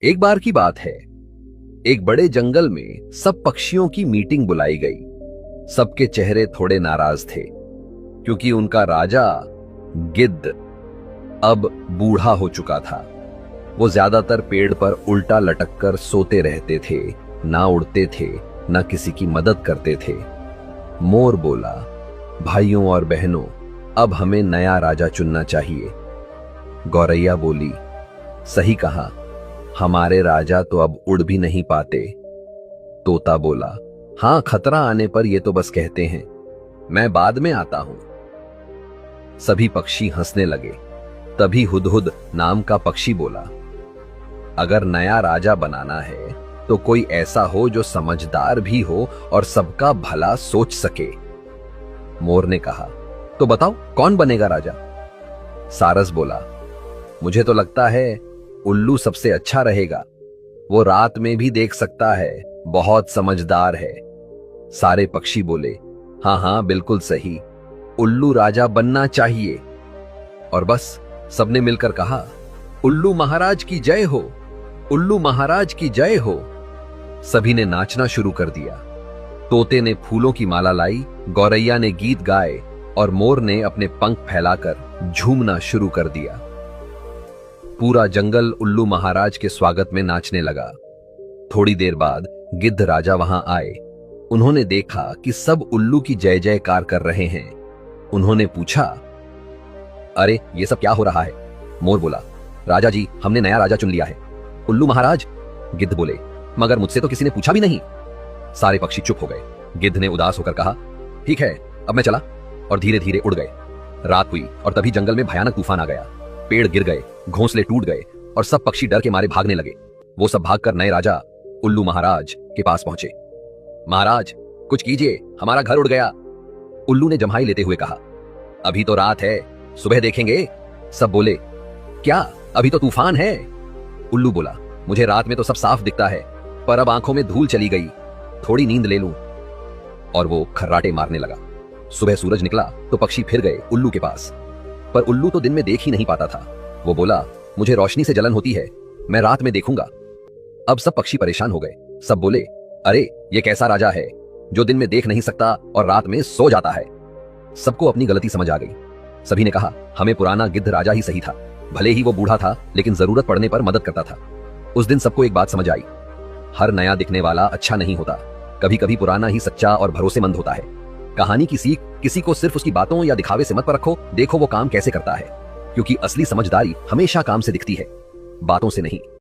एक बार की बात है, एक बड़े जंगल में सब पक्षियों की मीटिंग बुलाई गई। सबके चेहरे थोड़े नाराज थे क्योंकि उनका राजा गिद्ध अब बूढ़ा हो चुका था। वो ज्यादातर पेड़ पर उल्टा लटककर सोते रहते थे, ना उड़ते थे, ना किसी की मदद करते थे। मोर बोला, भाइयों और बहनों, अब हमें नया राजा चुनना चाहिए। गौरैया बोली, सही कहा, हमारे राजा तो अब उड़ भी नहीं पाते। तोता बोला, हां, खतरा आने पर ये तो बस कहते हैं, मैं बाद में आता हूं। सभी पक्षी हंसने लगे। तभी हुदहुद नाम का पक्षी बोला, अगर नया राजा बनाना है तो कोई ऐसा हो जो समझदार भी हो और सबका भला सोच सके। मोर ने कहा, तो बताओ कौन बनेगा राजा? सारस बोला, मुझे तो लगता है उल्लू सबसे अच्छा रहेगा। वो रात में भी देख सकता है, बहुत समझदार है। सारे पक्षी बोले, हां हां, बिल्कुल सही, उल्लू राजा बनना चाहिए। और बस सबने मिलकर कहा, उल्लू महाराज की जय हो, उल्लू महाराज की जय हो। सभी ने नाचना शुरू कर दिया। तोते ने फूलों की माला लाई, गौरैया ने गीत गाए और मोर ने अपने पंख फैलाकर झूमना शुरू कर दिया। पूरा जंगल उल्लू महाराज के स्वागत में नाचने लगा। थोड़ी देर बाद गिद्ध राजा वहां आए। उन्होंने देखा कि सब उल्लू की जय जयकार कर रहे हैं। उन्होंने पूछा, अरे ये सब क्या हो रहा है? मोर बोला, राजा जी, हमने नया राजा चुन लिया है। उल्लू महाराज, गिद्ध बोले, मगर मुझसे तो किसी ने पूछा भी नहीं। सारे पक्षी चुप हो गए। गिद्ध ने उदास होकर कहा, ठीक है, अब मैं चला, और धीरे धीरे उड़ गए। रात हुई और तभी जंगल में भयानक तूफान आ गया। पेड़ गिर गए, घोंसले टूट गए और सब पक्षी डर के मारे भागने लगे। वो सब भागकर नए राजा उल्लू महाराज के पास पहुंचे। महाराज, कुछ कीजिए, हमारा घर उड़ गया। उल्लू ने जम्हाई लेते हुए कहा, अभी तो रात है, सुबह देखेंगे। सब बोले, क्या अभी तो तूफान है? उल्लू बोला, मुझे रात में तो सब साफ दिखता है, पर अब आंखों में धूल चली गई, थोड़ी नींद ले लूं। और वो खर्राटे मारने लगा। सुबह सूरज निकला तो पक्षी फिर गए उल्लू के पास, पर उल्लू तो दिन में देख ही नहीं पाता था। वो बोला, मुझे रोशनी से जलन होती है, मैं रात में देखूंगा। अब सब पक्षी परेशान हो गए। सब बोले, अरे ये कैसा राजा है जो दिन में देख नहीं सकता और रात में सो जाता है? सबको अपनी गलती समझ आ गई। सभी ने कहा, हमें पुराना गिद्ध राजा ही सही था। भले ही वो बूढ़ा था, लेकिन जरूरत पड़ने पर मदद करता था। उस दिन सबको एक बात समझ आई, हर नया दिखने वाला अच्छा नहीं होता। कभी कभी पुराना ही सच्चा और भरोसेमंद होता है। कहानी की सीख, किसी को सिर्फ उसकी बातों या दिखावे से मत परखो, देखो वो काम कैसे करता है, क्योंकि असली समझदारी हमेशा काम से दिखती है, बातों से नहीं।